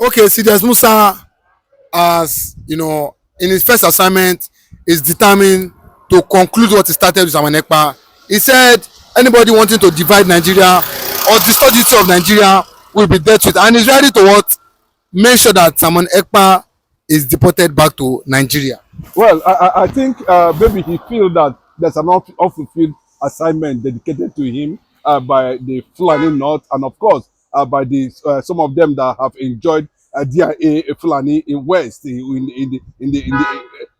Okay, see, there's Musa as you know in his first assignment is determined to conclude what he started with Simon Ekpa. He said anybody wanting to divide Nigeria or distort the unity of Nigeria will be dealt with, and he's ready to what make sure that Simon Ekpa is deported back to Nigeria. Well, I think maybe he feel that there's an unfulfilled assignment dedicated to him by the Fulani North, and of course by the some of them that have enjoyed DIA Fulani in West in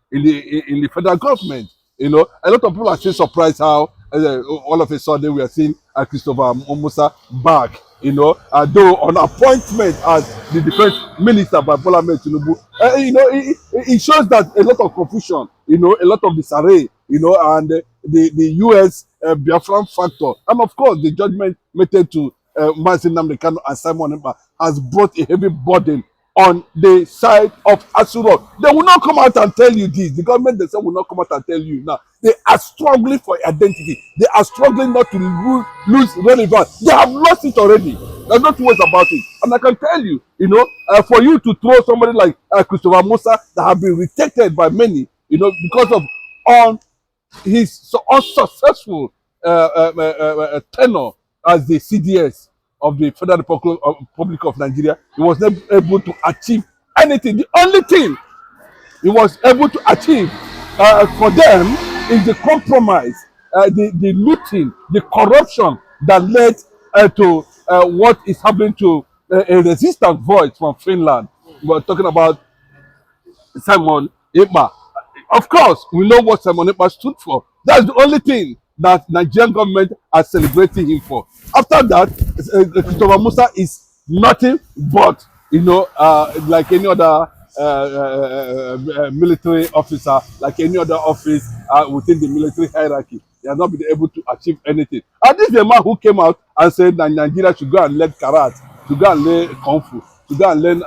the federal government. You know, a lot of people are still surprised how all of a sudden we are seeing Christopher Musa back. You know, though on appointment as the defense minister by Bola Ahmed Tinubu, you know, it shows that a lot of confusion, you know, a lot of disarray, you know, and the U.S. Biafran factor, and of course the judgment meted to Mazin Namdekano and Simon Ekpa has brought a heavy burden on the side of Asuro. They will not come out and tell you this. The government themselves will not come out and tell you now. They are struggling for identity. They are struggling not to lose relevance. They have lost it already. There's no two ways about it. And I can tell you, you know, for you to throw somebody like Christopher Musa that have been rejected by many, you know, because of on his so unsuccessful tenure as the CDS of the Federal Republic of Nigeria, he was never able to achieve anything. The only thing he was able to achieve for them is the compromise, the looting, the corruption that led to what is happening to a resistant voice from Finland. We're talking about Simon Ekpa. Of course, we know what Simon Ekpa stood for. That's the only thing that Nigerian government are celebrating him for. After that, Christopher Musa is nothing but, you know, like any other military officer, like any other office within the military hierarchy. They have not been able to achieve anything. And this is a man who came out and said that Nigeria should go and learn karate, to go and learn kung fu, to go and learn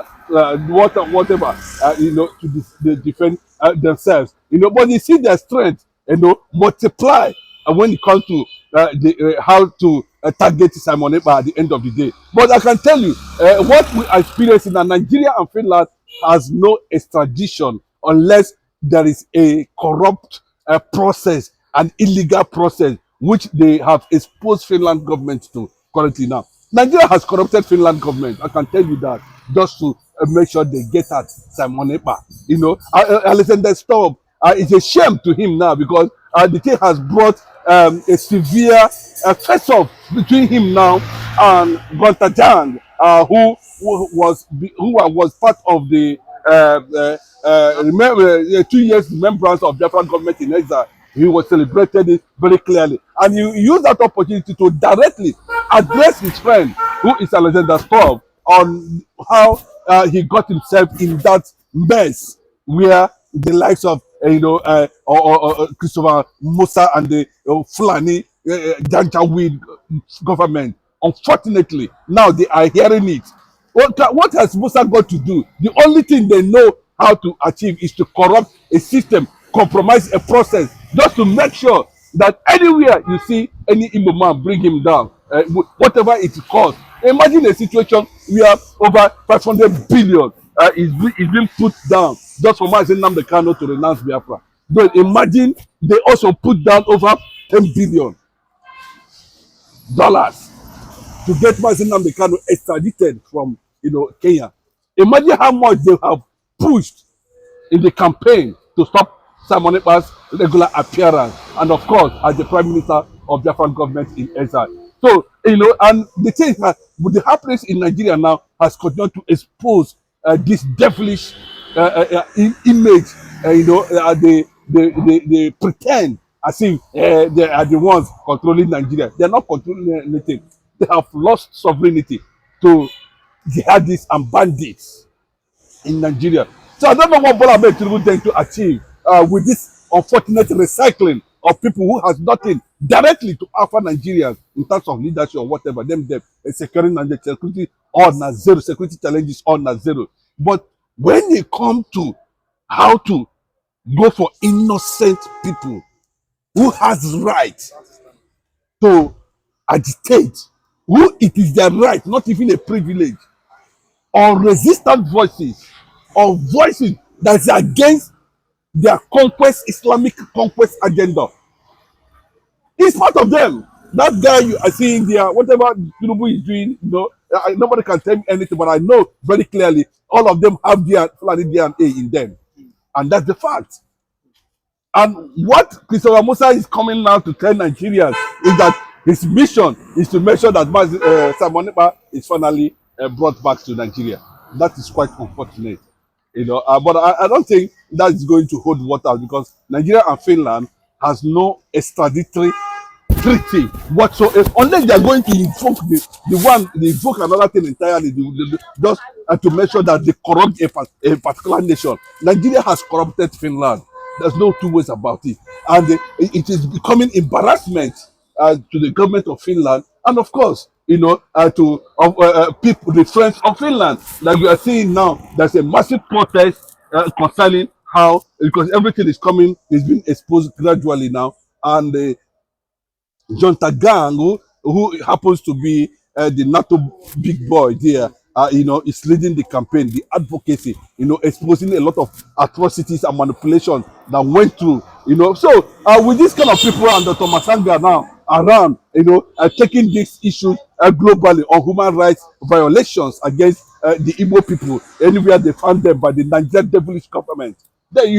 whatever, you know, to defend themselves. You know, but you see their strength, you know, multiply when it comes to how to target Simon Ekpa at the end of the day. But I can tell you, what we are experiencing in Nigeria and Finland has no extradition unless there is a corrupt process, an illegal process, which they have exposed Finland government to currently now. Nigeria has corrupted Finland government. I can tell you that, just to make sure they get at Simon Ekpa. You know, Alexander Stubb, it's a shame to him now because the thing has brought a severe face-off between him now and Gonta who was part of the remember 2 years remembrance of different government in exile. He was celebrated it very clearly, and he used that opportunity to directly address his friend, who is Alexander Stubb, on how he got himself in that mess where the likes of or Christopher Musa and the Fulani Janjaweed government. Unfortunately, now they are hearing it. What has Musa got to do? The only thing they know how to achieve is to corrupt a system, compromise a process, just to make sure that anywhere you see any Igbo man, bring him down, whatever it costs. Imagine a situation where over 500 billion is being put down just for Mazin Namdekano to renounce Biafra. But imagine they also put down over $10 billion to get Mazin Namdekano extradited from Kenya. Imagine how much they have pushed in the campaign to stop Simon Ekpa's regular appearance, and of course as the Prime Minister of Biafran government in exile. So and the thing with the happenings in Nigeria now has continued to expose this devilish image. They pretend as if they are the ones controlling Nigeria. They are not controlling anything. They have lost sovereignty to jihadists and bandits in Nigeria. So I don't know what Bola Ahmed Tinubu trying to achieve with this unfortunate recycling of people who has nothing directly to offer Nigerians in terms of leadership or whatever. Them securing and security all na zero, security challenges all na zero. But when it come to how to go for innocent people who has right to agitate, who it is their right, not even a privilege, or resistant voices or voices that is against their conquest, Islamic conquest agenda. He's part of them. That guy you are seeing there, whatever Tinubu is doing, nobody can tell me anything, but I know very clearly all of them have their Fulani DNA in them. And that's the fact. And what Christopher Musa is coming now to tell Nigerians is that his mission is to make sure that Simon Ekpa is finally brought back to Nigeria. That is quite unfortunate, but I don't think that is going to hold water because Nigeria and Finland has no extraditory treaty whatsoever, unless they are going to invoke they invoke another thing entirely, just to make sure that they corrupt a particular nation. Nigeria has corrupted Finland. There's no two ways about it, and it is becoming embarrassment to the government of Finland, and of course, to people, the friends of Finland. Like we are seeing now, there's a massive protest concerning how, because everything is being exposed gradually now, and John Tagang, who happens to be the NATO big boy there, is leading the campaign, the advocacy, exposing a lot of atrocities and manipulation that went through, So with this kind of people and Dr. Masanga now around, taking this issue globally on human rights violations against the Igbo people, anywhere they found them by the Nigerian devilish government, then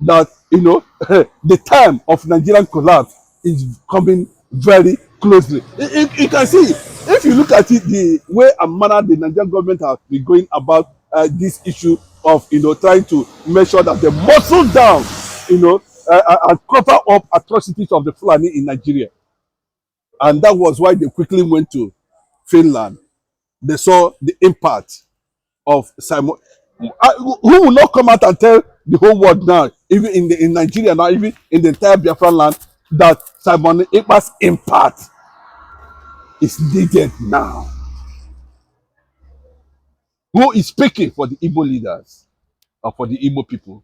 that the time of Nigerian collapse is coming very closely. You can see, if you look at it, the way and manner the Nigerian government has been going about this issue of trying to make sure that they muscle down, and cover up atrocities of the Fulani in Nigeria. And that was why they quickly went to Finland. They saw the impact of Simon. Who will not come out and tell the whole world now, even in Nigeria now, even in the entire Biafran land, that Simon Ekpa's impact is needed now? Who is speaking for the Igbo leaders or for the Igbo people?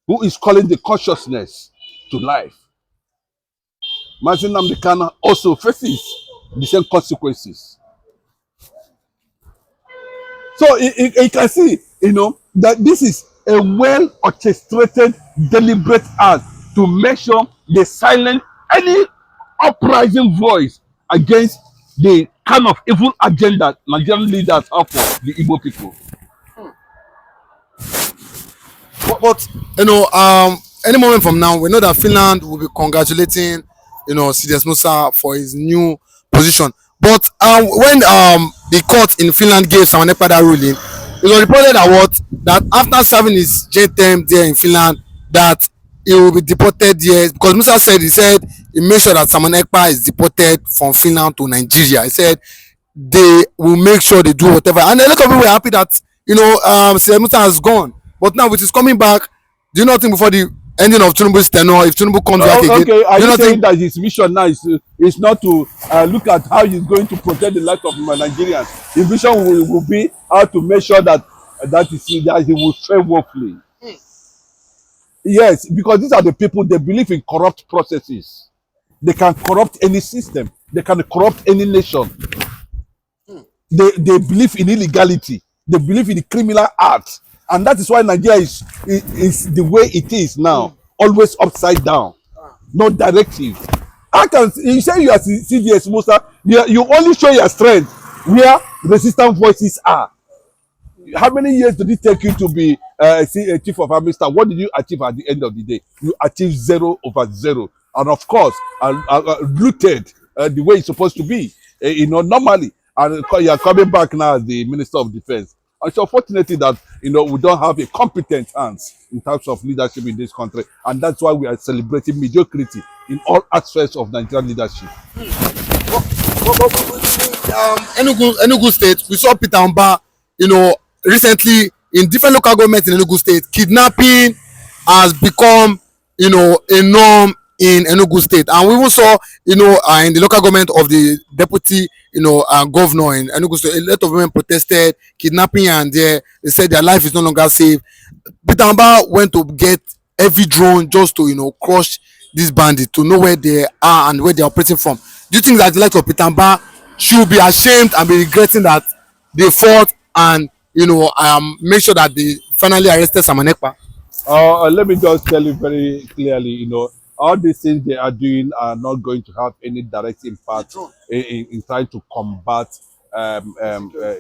Who is calling the consciousness to life? Mazin Nnamdi Kanu also faces the same consequences. So you can see, that this is a well orchestrated, deliberate act to make sure they silence any uprising voice against the kind of evil agenda Nigerian leaders have for the Igbo people. But any moment from now, we know that Finland will be congratulating, CDS Musa for his new position. But when the court in Finland gave Simon Ekpa that ruling, it was reported that after serving his jail term there in Finland, that he will be deported there, because Musa said he made sure that Simon Ekpa is deported from Finland to Nigeria. He said they will make sure they do whatever, and a lot of people were happy that CDS Musa has gone. But now with his coming back, do you not think before the ending of Tinubu's tenure, if Tinubu comes back again, okay, are you saying think that his mission now is not to look at how he's going to protect the life of Nigerians? His vision will be how to make sure that he will fail woefully. Yes, because these are the people, they believe in corrupt processes. They can corrupt any system. They can corrupt any nation. They believe in illegality. They believe in the criminal act. And that is why Nigeria is the way it is now, always upside down, no directive. You say you are CDS Musa, you only show your strength where resistant voices are. How many years did it take you to be a chief of army staff? What did you achieve at the end of the day? You achieved 0/0, and of course, looted the way it's supposed to be, normally. And you are coming back now as the Minister of Defense. And so fortunately that we don't have a competent hands in terms of leadership in this country, and that's why we are celebrating mediocrity in all aspects of Nigerian leadership. Enugu State, we saw Peter Mba, recently in different local governments in Enugu State, kidnapping has become, a norm in Enugu State, and we even saw, in the local government of the deputy, governor in Enugu State, a lot of women protested kidnapping, and they said their life is no longer safe. Peter Mba went to get heavy drone just to, crush these bandits, to know where they are and where they are operating from. Do you think that the likes of Peter Mba should be ashamed and be regretting that they fought and make sure that they finally arrested Simon Ekpa? Let me just tell you very clearly, all these things they are doing are not going to have any direct impact in trying to combat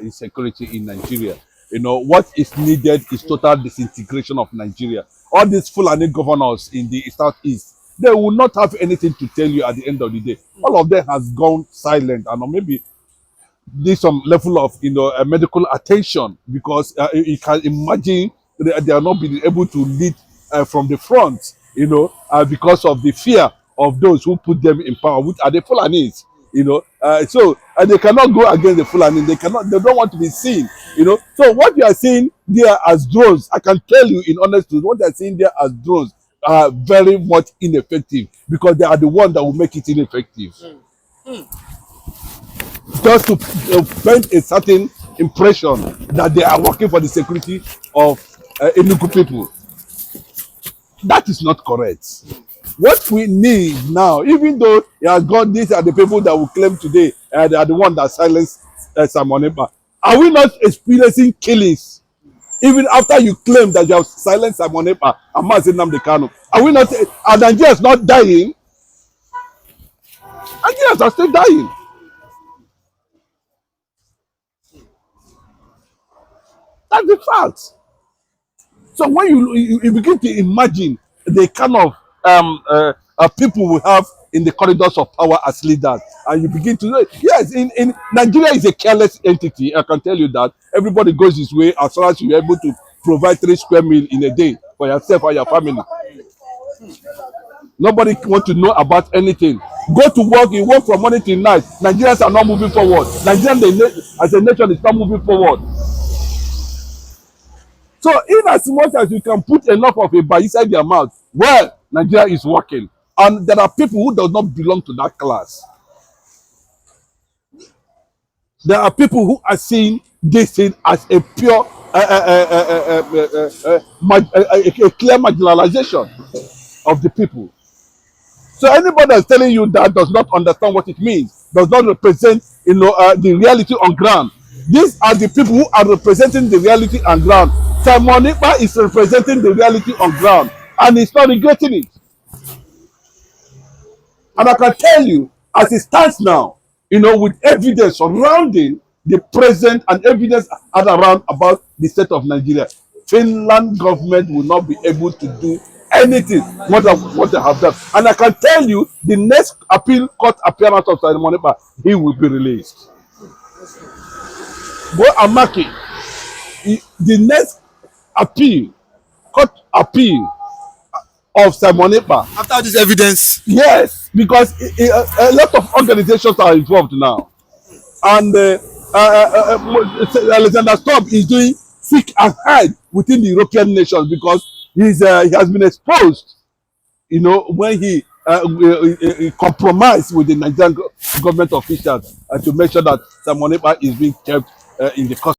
insecurity in Nigeria. What is needed is total disintegration of Nigeria. All these Fulani governors in the southeast, they will not have anything to tell you at the end of the day. All of them has gone silent, and maybe need some level of medical attention, because you can imagine they are not being able to lead from the front, because of the fear of those who put them in power, which are the Fulanis. So they cannot go against the Fulani. They don't want to be seen. So what you are seeing there as drones, I can tell you in honest truth, what they are seeing there as drones are very much ineffective, because they are the one that will make it ineffective. Just to paint a certain impression that they are working for the security of Enugu people. That is not correct. What we need now, even though these are the people that will claim today they are the one that silenced Simon Ekpa, are we not experiencing killings even after you claim that you have silenced Simon Ekpa and Mazi Nnamdi Kanu? Are we not? Are Nigerians not dying? Nigerians are still dying. That's the fact. So when you begin to imagine the kind of people we have in the corridors of power as leaders, and you begin to know, yes, in Nigeria is a careless entity. I can tell you that everybody goes his way as far as you're able to provide 3 square meals in a day for yourself and your family. Nobody wants to know about anything. Go to work, you work from morning till night. Nigerians are not moving forward. Nigeria as a nation is not moving forward. So in as much as you can put enough of a bar inside their mouth, well, Nigeria is working. And there are people who do not belong to that class. There are people who are seeing this thing as a pure, a clear marginalization of the people. So anybody that's telling you that does not understand what it means, does not represent, the reality on ground. These are the people who are representing the reality on ground. Simon Ekpa is representing the reality on ground, and he's not regretting it. And I can tell you, as it stands now, with evidence surrounding the present and evidence around about the state of Nigeria, Finland government will not be able to do anything more than what they have done. And I can tell you, the next court appearance of Simon Ekpa, he will be released. Go and mark it. The next court appeal of Simon Ekpa. After this evidence? Yes, because a lot of organizations are involved now. And Alexander Stubb is doing seek and hide within the European nations, because he has been exposed, when he compromised with the Nigerian government officials to make sure that Simon Ekpa is being kept in the custody.